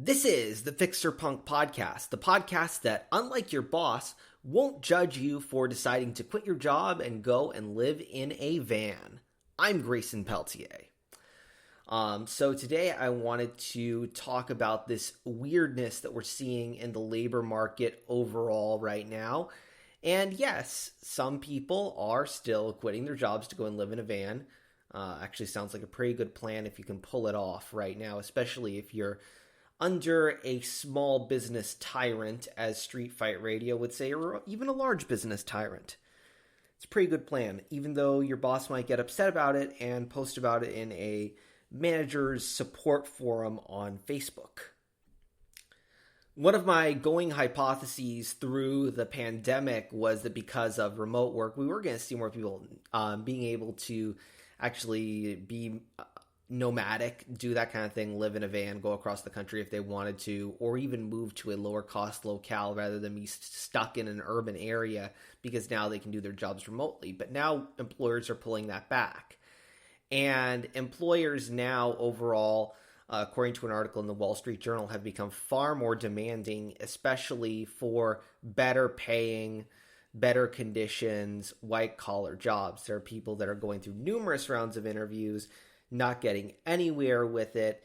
This is the Fixer Punk Podcast, the podcast that, unlike your boss, won't judge you for deciding to quit your job and go and live in a van. I'm Grayson Peltier. So today I wanted to talk about this weirdness that we're seeing in the labor market overall right now. And yes, some people are still quitting their jobs to go and live in a van. Actually sounds like a pretty good plan if you can pull it off right now, especially if you're under a small business tyrant, as Street Fight Radio would say, or even a large business tyrant. It's a pretty good plan, even though your boss might get upset about it and post about it in a manager's support forum on Facebook. One of my going hypotheses through the pandemic was that because of remote work, we were going to see more people being able to actually be nomadic, do that kind of thing, live in a van, go across the country if they wanted to, or even move to a lower cost locale rather than be stuck in an urban area because now they can do their jobs remotely. But now employers are pulling that back. And employers now overall, according to an article in the Wall Street Journal, have become far more demanding, especially for better paying, better conditions, white collar jobs. There are people that are going through numerous rounds of interviews, not getting anywhere with it,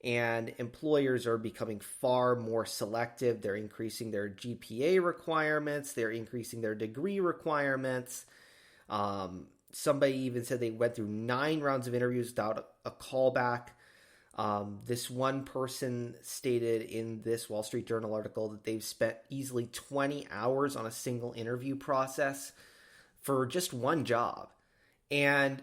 and employers are becoming far more selective. They're increasing their GPA requirements, they're increasing their degree requirements. Somebody even said they went through 9 rounds of interviews without a callback. This one person stated in this Wall Street Journal article that they've spent easily 20 hours on a single interview process for just one job. And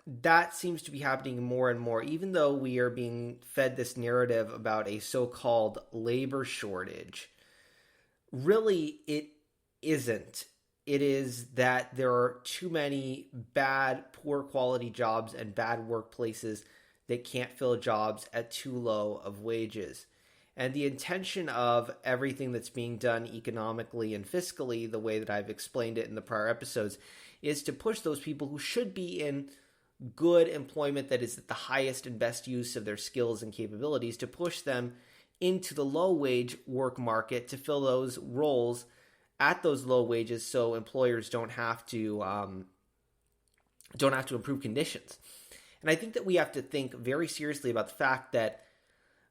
that seems to be happening more and more, even though we are being fed this narrative about a so-called labor shortage. Really, it isn't. It is that there are too many bad, poor quality jobs and bad workplaces that can't fill jobs at too low of wages. And the intention of everything that's being done economically and fiscally, the way that I've explained it in the prior episodes, is to push those people who should be in good employment that is at the highest and best use of their skills and capabilities, to push them into the low wage work market to fill those roles at those low wages, so employers don't have to improve conditions. And I think that we have to think very seriously about the fact that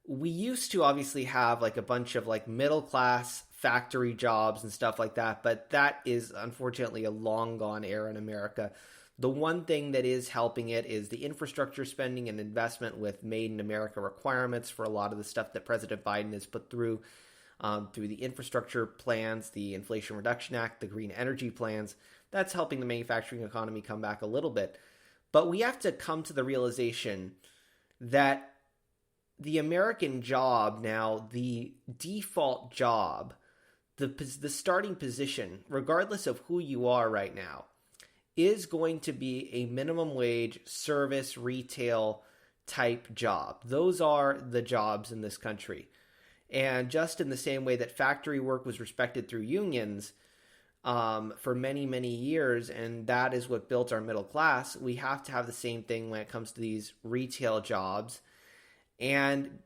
we used to obviously have like a bunch of like middle class factory jobs and stuff like that, but that is unfortunately a long gone era in America. The one thing that is helping it is the infrastructure spending and investment with Made in America requirements for a lot of the stuff that President Biden has put through the infrastructure plans, the Inflation Reduction Act, the green energy plans. That's helping the manufacturing economy come back a little bit. But we have to come to the realization that the American job now, the default job, the starting position, regardless of who you are right now, is going to be a minimum wage service retail type job. Those are the jobs in this country. And just in the same way that factory work was respected through unions for many, many years, and that is what built our middle class, we have to have the same thing when it comes to these retail jobs. And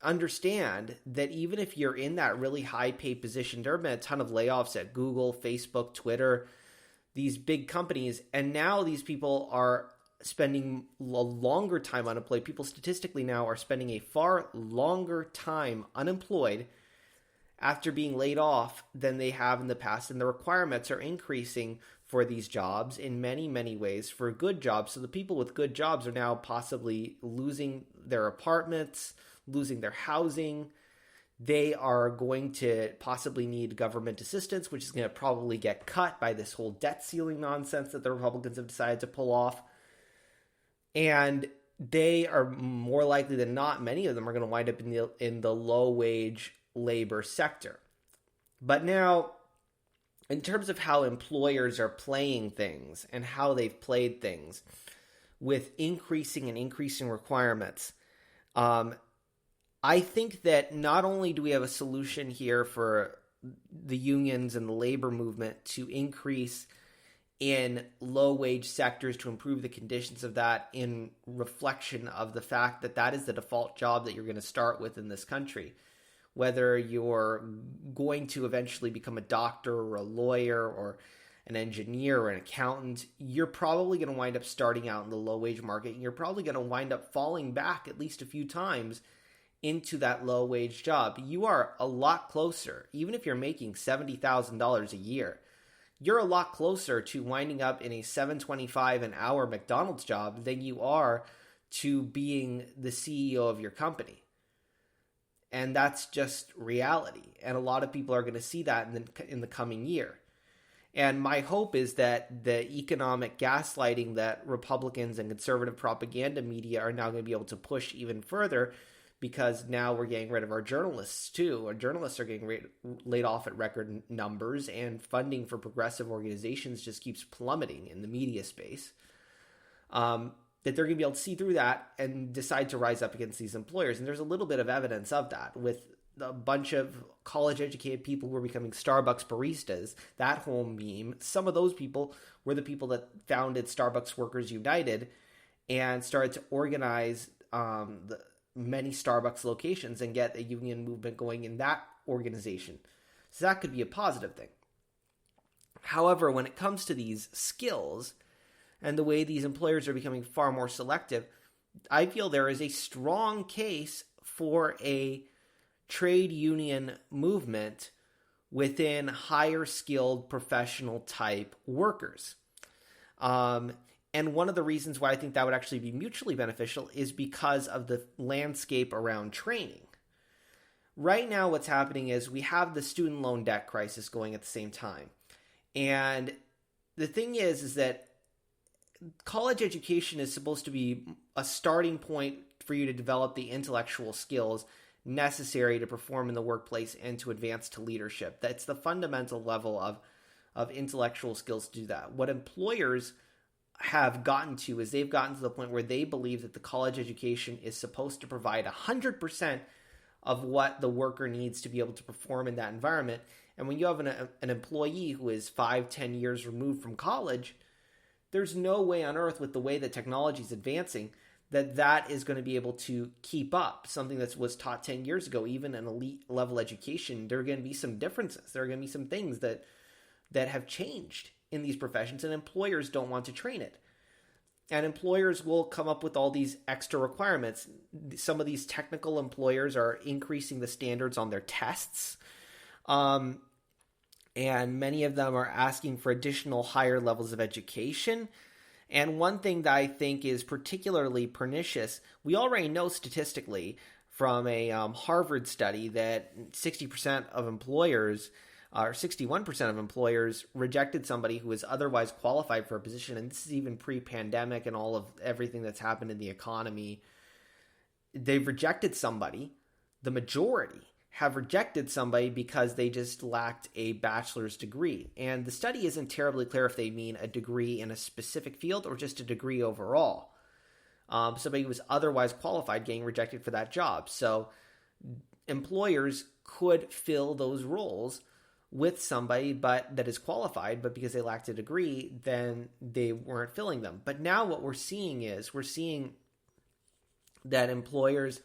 understand that even if you're in that really high paid position, there have been a ton of layoffs at Google, Facebook, Twitter, these big companies, and now these people are spending a longer time unemployed. People statistically now are spending a far longer time unemployed after being laid off than they have in the past, and the requirements are increasing for these jobs in many, many ways for good jobs. So the people with good jobs are now possibly losing their apartments, losing their housing. They are going to possibly need government assistance, which is going to probably get cut by this whole debt ceiling nonsense that the Republicans have decided to pull off. And they are more likely than not, many of them are going to wind up in the low wage labor sector. But now, in terms of how employers are playing things and how they've played things with increasing requirements, I think that not only do we have a solution here for the unions and the labor movement to increase in low-wage sectors to improve the conditions of that in reflection of the fact that that is the default job that you're going to start with in this country. Whether you're going to eventually become a doctor or a lawyer or an engineer or an accountant, you're probably going to wind up starting out in the low-wage market, and you're probably going to wind up falling back at least a few times into that low-wage job. You are a lot closer, even if you're making $70,000 a year, you're a lot closer to winding up in a $7.25 an hour McDonald's job than you are to being the CEO of your company. And that's just reality. And a lot of people are going to see that in the coming year. And my hope is that the economic gaslighting that Republicans and conservative propaganda media are now going to be able to push even further, because now we're getting rid of our journalists too. Our journalists are getting laid off at record numbers, and funding for progressive organizations just keeps plummeting in the media space. That they're going to be able to see through that and decide to rise up against these employers. And there's a little bit of evidence of that with a bunch of college-educated people who are becoming Starbucks baristas, that whole meme. Some of those people were the people that founded Starbucks Workers United and started to organize the many Starbucks locations and get a union movement going in that organization. So that could be a positive thing. However, when it comes to these skills and the way these employers are becoming far more selective, I feel there is a strong case for a trade union movement within higher skilled professional type workers. And one of the reasons why I think that would actually be mutually beneficial is because of the landscape around training. Right now, what's happening is we have the student loan debt crisis going at the same time. And the thing is that college education is supposed to be a starting point for you to develop the intellectual skills necessary to perform in the workplace and to advance to leadership. That's the fundamental level of intellectual skills to do that. What employers have gotten to is they've gotten to the point where they believe that the college education is supposed to provide 100% of what the worker needs to be able to perform in that environment. And when you have an employee who is 5-10 years removed from college, there's no way on earth, with the way that technology is advancing, that is going to be able to keep up. Something that was taught 10 years ago, even an elite level education, there are going to be some differences. There are going to be some things that have changed in these professions, and employers don't want to train it. And employers will come up with all these extra requirements. Some of these technical employers are increasing the standards on their tests. And many of them are asking for additional higher levels of education. And one thing that I think is particularly pernicious, we already know statistically from a Harvard study that 60% of employers, or 61% of employers, rejected somebody who was otherwise qualified for a position. And this is even pre-pandemic and all of everything that's happened in the economy. They've rejected somebody. The majority have rejected somebody because they just lacked a bachelor's degree. And the study isn't terribly clear if they mean a degree in a specific field or just a degree overall. Somebody who was otherwise qualified getting rejected for that job. So employers could fill those roles with somebody that is qualified, but because they lacked a degree, then they weren't filling them. But now what we're seeing that employers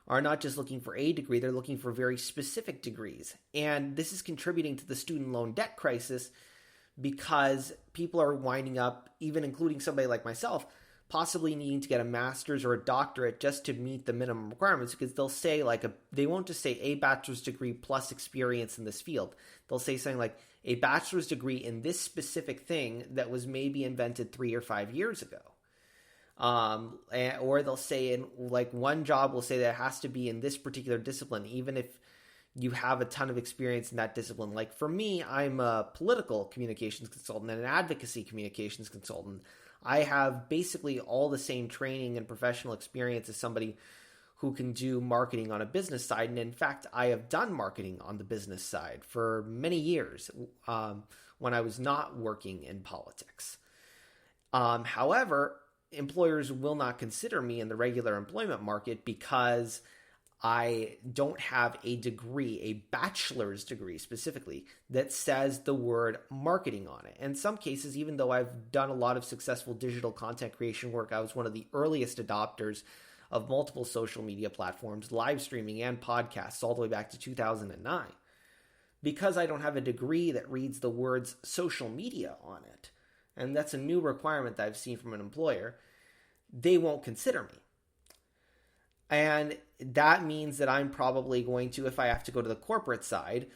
are not just looking for a degree, they're looking for very specific degrees. And this is contributing to the student loan debt crisis, because people are winding up, even including somebody like myself, possibly needing to get a master's or a doctorate just to meet the minimum requirements, because they'll say they won't just say a bachelor's degree plus experience in this field. They'll say something like a bachelor's degree in this specific thing that was maybe invented 3 or 5 years ago. Or they'll say in one job will say that it has to be in this particular discipline, even if you have a ton of experience in that discipline. Like for me, I'm a political communications consultant and an advocacy communications consultant. I have basically all the same training and professional experience as somebody who can do marketing on a business side. And in fact, I have done marketing on the business side for many years when I was not working in politics. However, employers will not consider me in the regular employment market because I don't have a degree, a bachelor's degree specifically, that says the word marketing on it. In some cases, even though I've done a lot of successful digital content creation work, I was one of the earliest adopters of multiple social media platforms, live streaming and podcasts all the way back to 2009. Because I don't have a degree that reads the words social media on it, and that's a new requirement that I've seen from an employer, they won't consider me. And that means that I'm probably going to, if I have to go to the corporate side,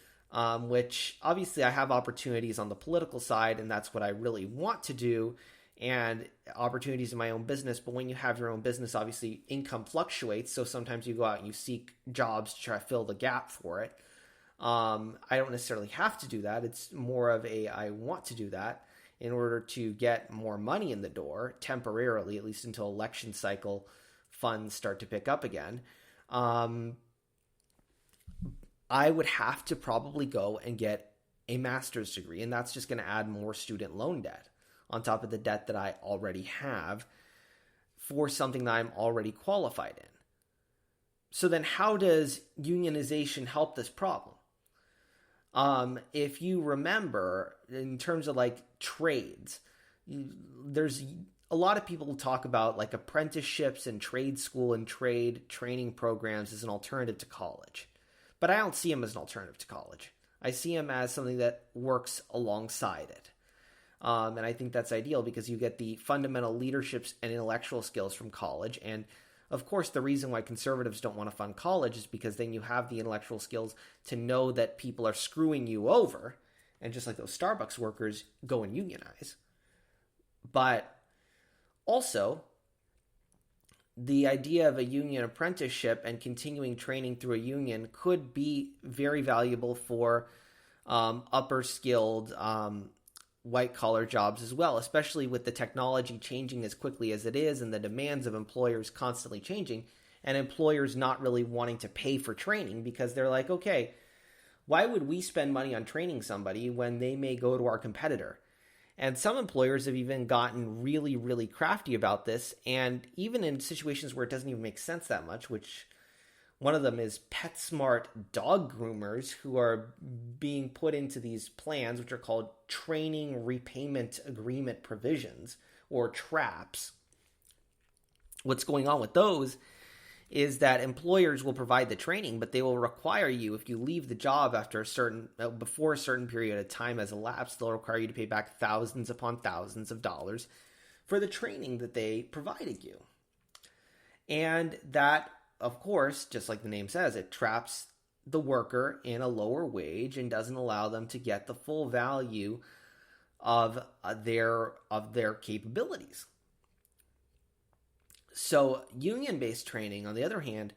which obviously I have opportunities on the political side, and that's what I really want to do, and opportunities in my own business. But when you have your own business, obviously income fluctuates. So sometimes you go out and you seek jobs to try to fill the gap for it. I don't necessarily have to do that. It's more of I want to do that in order to get more money in the door temporarily, at least until election cycle funds start to pick up again. I would have to probably go and get a master's degree, and that's just going to add more student loan debt on top of the debt that I already have for something that I'm already qualified in. So then how does unionization help this problem? If you remember, in terms of like trades, there's a lot of people talk about like apprenticeships and trade school and trade training programs as an alternative to college. But I don't see them as an alternative to college. I see them as something that works alongside it. And I think that's ideal because you get the fundamental leaderships and intellectual skills from college. And of course, the reason why conservatives don't want to fund college is because then you have the intellectual skills to know that people are screwing you over. And just like those Starbucks workers, go and unionize. But also, the idea of a union apprenticeship and continuing training through a union could be very valuable for upper skilled white-collar jobs as well, especially with the technology changing as quickly as it is and the demands of employers constantly changing, and employers not really wanting to pay for training because they're like, okay, why would we spend money on training somebody when they may go to our competitor? And some employers have even gotten really, really crafty about this, and even in situations where it doesn't even make sense that much, which one of them is PetSmart dog groomers who are being put into these plans, which are called training repayment agreement provisions, or TRAPs. What's going on with those is that employers will provide the training, but they will require you, if you leave the job before a certain period of time has elapsed, they'll require you to pay back thousands upon thousands of dollars for the training that they provided you. And that, of course, just like the name says, it traps the worker in a lower wage and doesn't allow them to get the full value of their capabilities. So union-based training, on the other hand,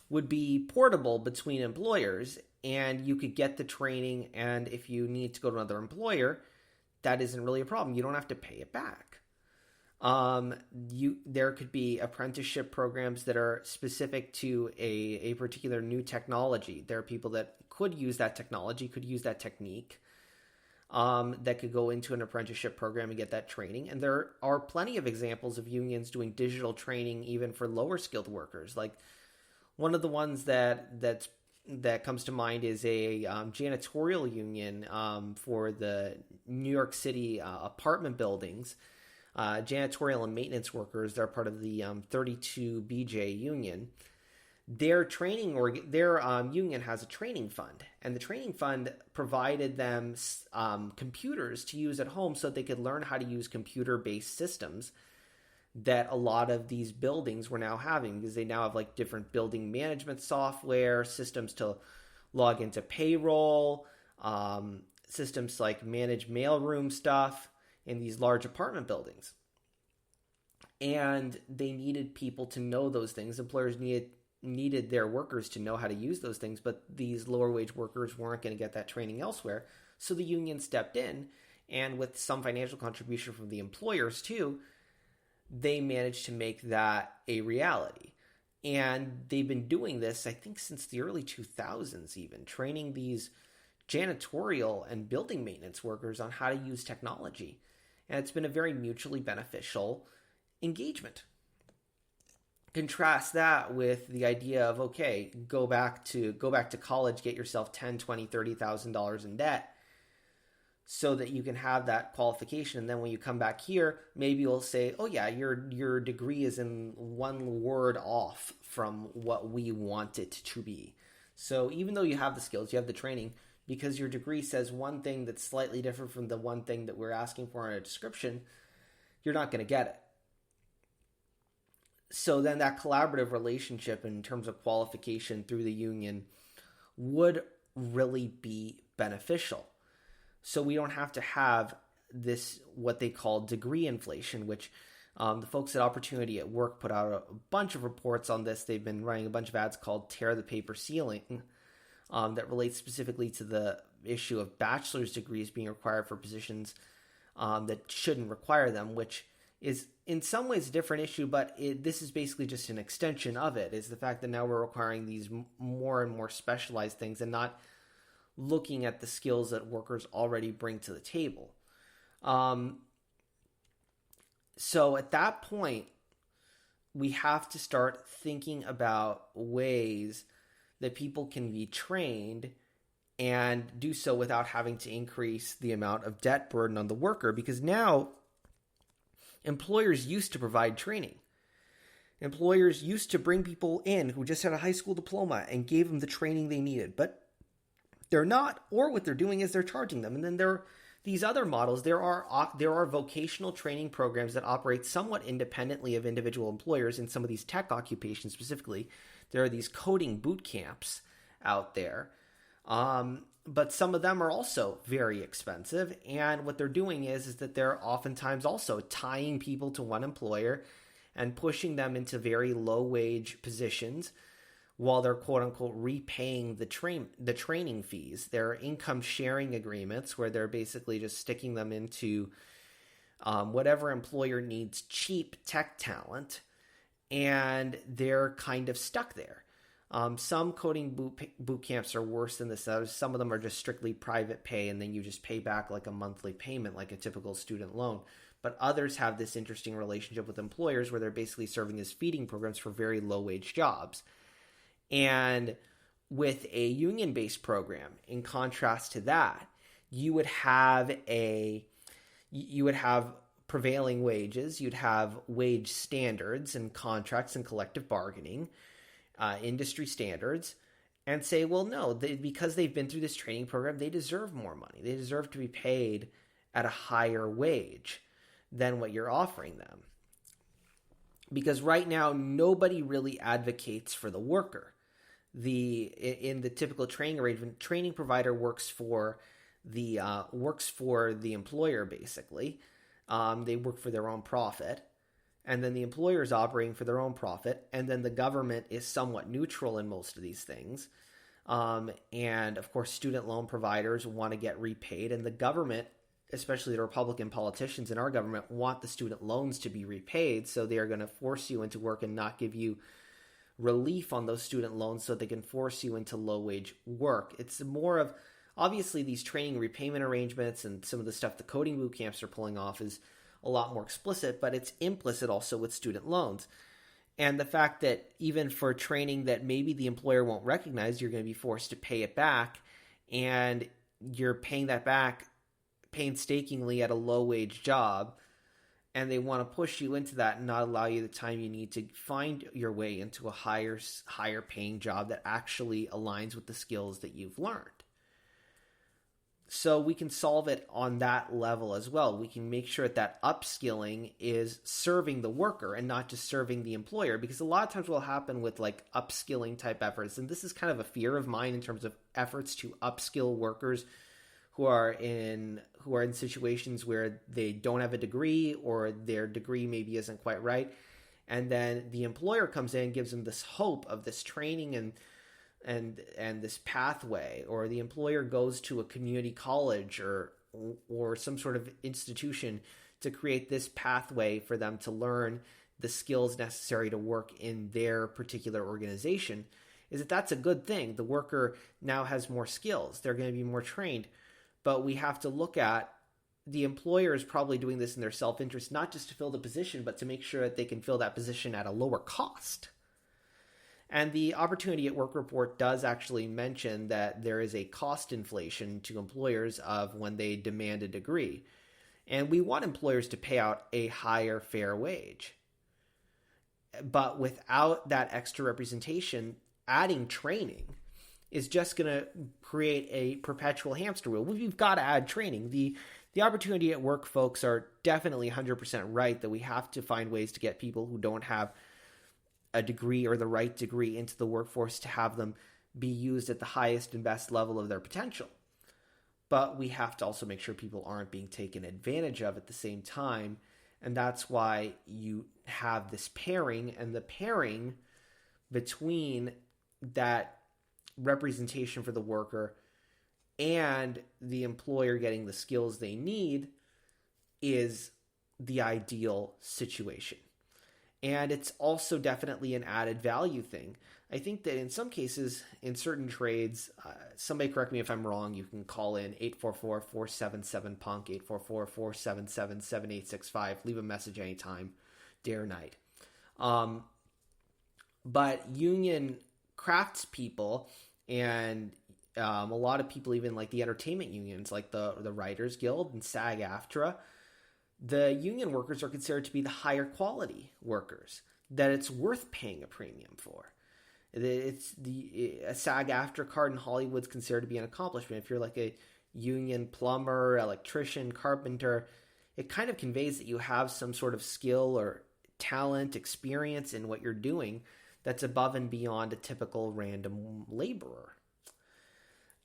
would be portable between employers, and you could get the training, and if you need to go to another employer, that isn't really a problem. You don't have to pay it back. There could be apprenticeship programs that are specific to a particular new technology. There are people that could use that technology, could use that technique, that could go into an apprenticeship program and get that training. And there are plenty of examples of unions doing digital training even for lower skilled workers. Like one of the ones that comes to mind is a janitorial union for the New York City apartment buildings. Janitorial and maintenance workers, they're part of the 32 BJ union. Their training or their union has a training fund, and the training fund provided them computers to use at home so they could learn how to use computer-based systems that a lot of these buildings were now having, because they now have like different building management software, systems to log into payroll, systems to like manage mailroom stuff in these large apartment buildings. And they needed people to know those things. Employers needed their workers to know how to use those things, but these lower wage workers weren't going to get that training elsewhere. So the union stepped in, and with some financial contribution from the employers too, they managed to make that a reality. And they've been doing this, I think, since the early 2000s even, training these janitorial and building maintenance workers on how to use technology. And it's been a very mutually beneficial engagement. Contrast that with the idea of, okay, go back to college, get yourself 10, 20, $30,000 in debt so that you can have that qualification. And then when you come back here, maybe you'll say, oh yeah, your degree is in one word off from what we want it to be. So even though you have the skills, you have the training, because your degree says one thing that's slightly different from the one thing that we're asking for in a description, you're not going to get it. So then that collaborative relationship in terms of qualification through the union would really be beneficial. So we don't have to have this, what they call degree inflation, which the folks at Opportunity at Work put out a bunch of reports on this. They've been running a bunch of ads called Tear the Paper Ceiling that relates specifically to the issue of bachelor's degrees being required for positions that shouldn't require them, which is in some ways a different issue, but this is basically just an extension of it, is the fact that now we're requiring these more and more specialized things and not looking at the skills that workers already bring to the table. So at that point, we have to start thinking about ways that people can be trained and do so without having to increase the amount of debt burden on the worker, because now employers used to provide training. Employers used to bring people in who just had a high school diploma and gave them the training they needed, but they're not, or what they're doing is they're charging them. And then there are these other models. There are vocational training programs that operate somewhat independently of individual employers in some of these tech occupations specifically. There are these coding boot camps out there. But some of them are also very expensive. And what they're doing is that they're oftentimes also tying people to one employer and pushing them into very low wage positions while they're quote unquote repaying the training fees. There are income sharing agreements where they're basically just sticking them into whatever employer needs cheap tech talent, and they're kind of stuck there. Some coding boot camps are worse than this. Some of them are just strictly private pay, and then you just pay back like a monthly payment, like a typical student loan. But others have this interesting relationship with employers where they're basically serving as feeding programs for very low-wage jobs. And with a union-based program, in contrast to that, you would have prevailing wages, you'd have wage standards and contracts and collective bargaining, industry standards, and say, well, no, because they've been through this training program, they deserve more money. They deserve to be paid at a higher wage than what you're offering them. Because right now, nobody really advocates for the worker. In the typical training arrangement, training provider works for the employer, basically. They work for their own profit. And then the employer is operating for their own profit. And then the government is somewhat neutral in most of these things. And of course, student loan providers want to get repaid. And the government, especially the Republican politicians in our government, want the student loans to be repaid. So they are going to force you into work and not give you relief on those student loans so they can force you into low-wage work. It's more of, obviously, these training repayment arrangements and some of the stuff the coding boot camps are pulling off is a lot more explicit, but it's implicit also with student loans. And the fact that even for training that maybe the employer won't recognize, you're going to be forced to pay it back, and you're paying that back painstakingly at a low-wage job, and they want to push you into that and not allow you the time you need to find your way into a higher paying job that actually aligns with the skills that you've learned. So we can solve it on that level as well. We can make sure that upskilling is serving the worker and not just serving the employer, because a lot of times what will happen with like upskilling type efforts, and this is kind of a fear of mine in terms of efforts to upskill workers who are in situations where they don't have a degree, or their degree maybe isn't quite right. And then the employer comes in and gives them this hope of this training and this pathway, or the employer goes to a community college or some sort of institution to create this pathway for them to learn the skills necessary to work in their particular organization, that's a good thing. The worker now has more skills. They're going to be more trained. But we have to look at the employer is probably doing this in their self-interest, not just to fill the position, but to make sure that they can fill that position at a lower cost. And the Opportunity at Work report does actually mention that there is a cost inflation to employers of when they demand a degree. And we want employers to pay out a higher fair wage. But without that extra representation, adding training is just going to create a perpetual hamster wheel. We've got to add training. The Opportunity at Work folks are definitely 100% right that we have to find ways to get people who don't have a degree or the right degree into the workforce to have them be used at the highest and best level of their potential. But we have to also make sure people aren't being taken advantage of at the same time. And that's why you have this pairing, and the pairing between that representation for the worker and the employer getting the skills they need is the ideal situation. And it's also definitely an added value thing. I think that in some cases, in certain trades, somebody correct me if I'm wrong, you can call in 844-477-PUNK, 844-477-7865. Leave a message anytime, day or night. But union craftspeople and a lot of people, even like the entertainment unions, like the Writers Guild and SAG-AFTRA, the union workers are considered to be the higher quality workers that it's worth paying a premium for. It's a SAG-AFTRA card in Hollywood's considered to be an accomplishment. If you're like a union plumber, electrician, carpenter, it kind of conveys that you have some sort of skill or talent, experience in what you're doing that's above and beyond a typical random laborer.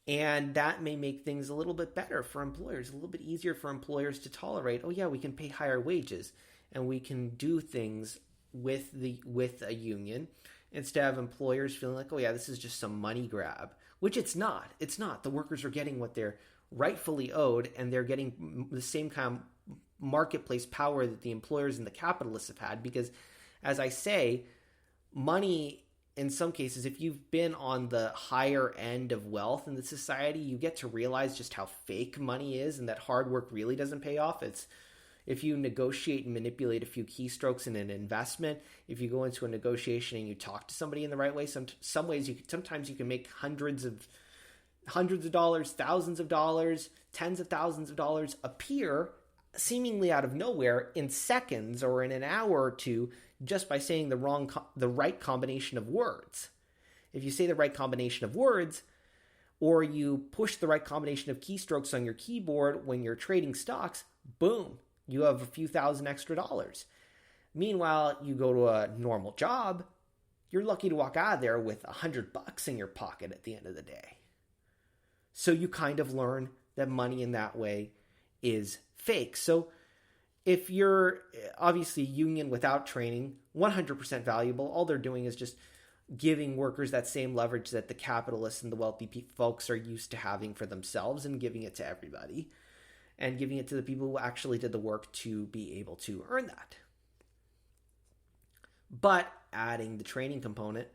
And that may make things a little bit better for employers, a little bit easier for employers to tolerate. Oh yeah, we can pay higher wages and we can do things with a union instead of employers feeling like, oh yeah, this is just some money grab, which it's not. It's not. The workers are getting what they're rightfully owed, and they're getting the same kind of marketplace power that the employers and the capitalists have had. Because, as I say, money, in some cases, if you've been on the higher end of wealth in the society, you get to realize just how fake money is and that hard work really doesn't pay off. It's if you negotiate and manipulate a few keystrokes in an investment, if you go into a negotiation and you talk to somebody in the right way, sometimes you can make hundreds of dollars, thousands of dollars, tens of thousands of dollars appear seemingly out of nowhere in seconds or in an hour or two, just by saying the right combination of words. If you say the right combination of words, or you push the right combination of keystrokes on your keyboard when you're trading stocks, boom, you have a few thousand extra dollars. Meanwhile, you go to a normal job, you're lucky to walk out of there with $100 in your pocket at the end of the day. So you kind of learn that money in that way is fake. So if you're obviously union without training, 100% valuable. All they're doing is just giving workers that same leverage that the capitalists and the wealthy folks are used to having for themselves, and giving it to everybody, and giving it to the people who actually did the work to be able to earn that. But adding the training component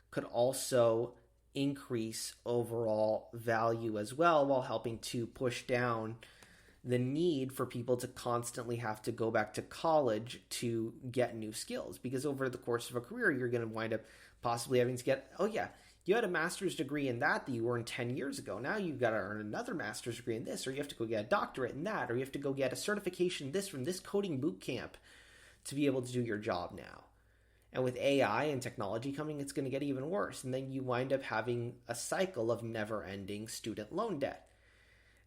could also increase overall value as well, while helping to push down the need for people to constantly have to go back to college to get new skills. Because over the course of a career, you're going to wind up possibly having to get, oh yeah, you had a master's degree in that you earned 10 years ago. Now you've got to earn another master's degree in this, or you have to go get a doctorate in that, or you have to go get a certification in this from this coding boot camp to be able to do your job now. And with AI and technology coming, it's going to get even worse. And then you wind up having a cycle of never-ending student loan debt.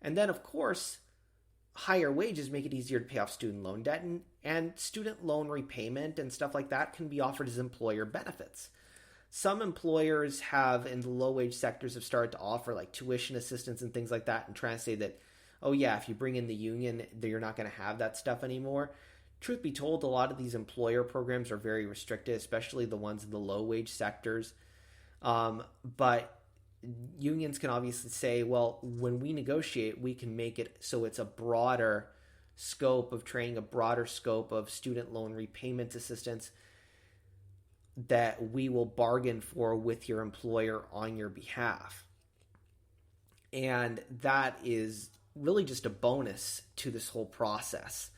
And then, of course, higher wages make it easier to pay off student loan debt, and student loan repayment and stuff like that can be offered as employer benefits. Some employers have, in the low-wage sectors, have started to offer like tuition assistance and things like that, and trying to say that, oh yeah, if you bring in the union, you're not going to have that stuff anymore. Truth be told, a lot of these employer programs are very restricted, especially the ones in the low-wage sectors. But unions can obviously say, well, when we negotiate, we can make it so it's a broader scope of training, a broader scope of student loan repayment assistance that we will bargain for with your employer on your behalf. And that is really just a bonus to this whole process,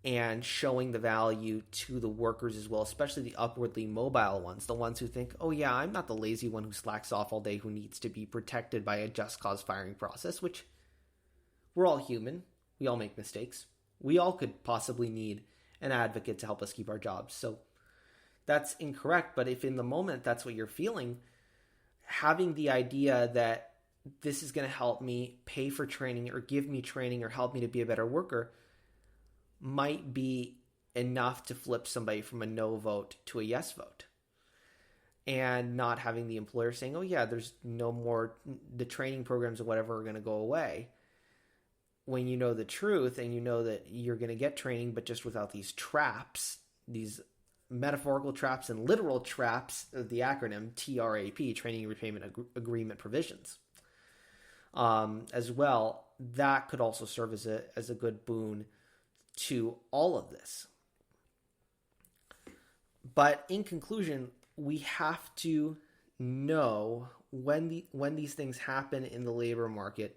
and showing the value to the workers as well, especially the upwardly mobile ones, the ones who think, oh yeah, I'm not the lazy one who slacks off all day, who needs to be protected by a just cause firing process, which we're all human. We all make mistakes. We all could possibly need an advocate to help us keep our jobs. So that's incorrect. But if in the moment that's what you're feeling, having the idea that this is going to help me pay for training or give me training or help me to be a better worker might be enough to flip somebody from a no vote to a yes vote. And not having the employer saying, oh yeah, there's no more, the training programs or whatever are going to go away. When you know the truth and you know that you're going to get training, but just without these traps, these metaphorical traps and literal traps, the acronym TRAP, Training and Repayment Agreement Provisions, as well, that could also serve as a good boon to all of this. But in conclusion, we have to know when these things happen in the labor market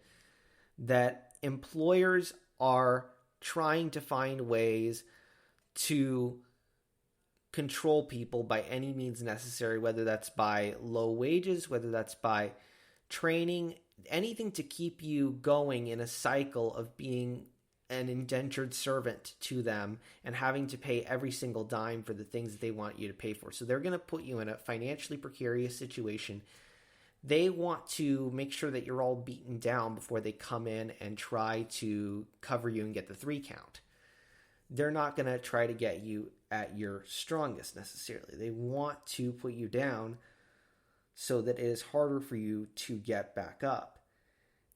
that employers are trying to find ways to control people by any means necessary, whether that's by low wages, whether that's by training, anything to keep you going in a cycle of being an indentured servant to them and having to pay every single dime for the things that they want you to pay for. So they're going to put you in a financially precarious situation. They want to make sure that you're all beaten down before they come in and try to cover you and get the 3 count. They're not going to try to get you at your strongest necessarily. They want to put you down so that it is harder for you to get back up.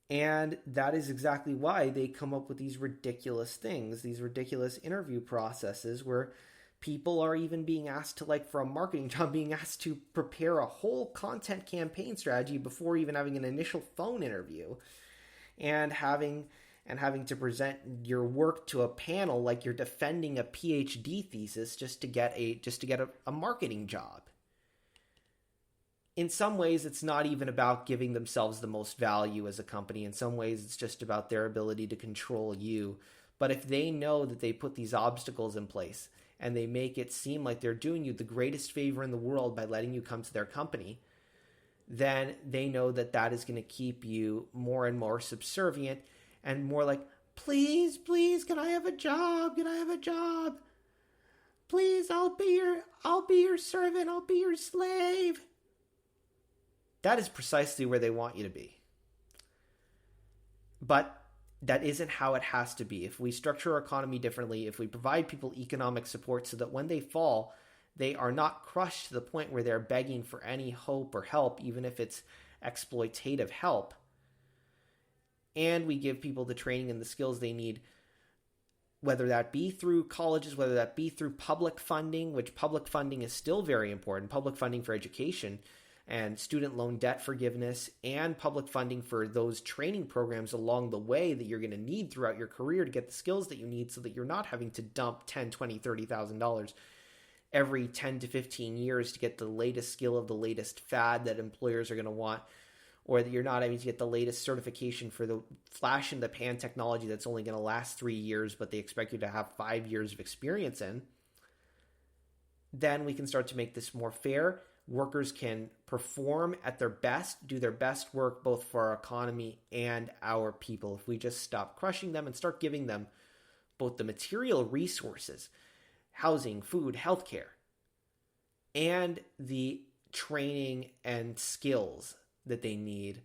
And that is exactly why they come up with these ridiculous things, these ridiculous interview processes where people are even being asked to, like for a marketing job, being asked to prepare a whole content campaign strategy before even having an initial phone interview, and having to present your work to a panel like you're defending a PhD thesis just to get a marketing job. In some ways, it's not even about giving themselves the most value as a company. In some ways, it's just about their ability to control you. But if they know that they put these obstacles in place and they make it seem like they're doing you the greatest favor in the world by letting you come to their company, then they know that that is going to keep you more and more subservient and more like, please, can I have a job? Can I have a job? Please, I'll be your servant. I'll be your slave. That is precisely where they want you to be. But that isn't how it has to be. If we structure our economy differently, if we provide people economic support so that when they fall, they are not crushed to the point where they're begging for any hope or help, even if it's exploitative help, and we give people the training and the skills they need, whether that be through colleges, whether that be through public funding, which public funding is still very important, public funding for education, and student loan debt forgiveness, and public funding for those training programs along the way that you're going to need throughout your career to get the skills that you need so that you're not having to dump $10,000, $20,000, $30,000 every 10 to 15 years to get the latest skill of the latest fad that employers are going to want, or that you're not having to get the latest certification for the flash in the pan technology that's only going to last 3 years, but they expect you to have 5 years of experience in. Then we can start to make this more fair. Workers can perform at their best, do their best work both for our economy and our people. If we just stop crushing them and start giving them both the material resources, housing, food, healthcare, and the training and skills that they need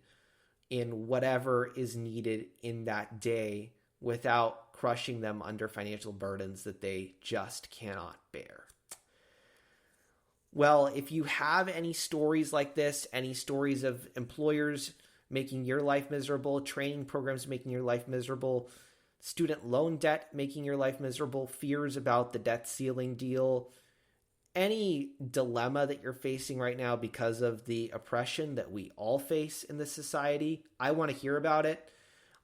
in whatever is needed in that day without crushing them under financial burdens that they just cannot bear. Well, if you have any stories like this, any stories of employers making your life miserable, training programs making your life miserable, student loan debt making your life miserable, fears about the debt ceiling deal, any dilemma that you're facing right now because of the oppression that we all face in this society, I want to hear about it.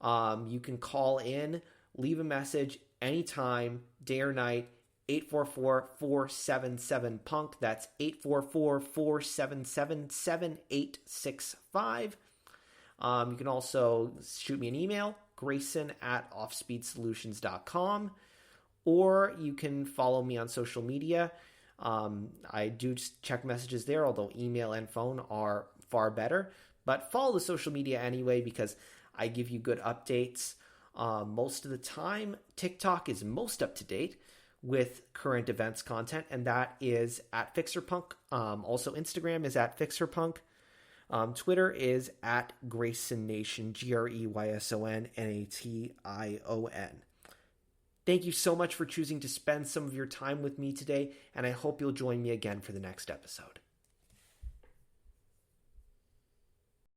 You can call in, leave a message anytime, day or night, 844-477-PUNK. That's 844-477-7865. You can also shoot me an email, grayson@offspeedsolutions.com, or you can follow me on social media. I do just check messages there, although email and phone are far better. But follow the social media anyway because I give you good updates. Most of the time, TikTok is most up to date with current events content, and that is at FixerPunk. Also, Instagram is at FixerPunk. Twitter is at GraysonNation, GreysonNation. Thank you so much for choosing to spend some of your time with me today, and I hope you'll join me again for the next episode.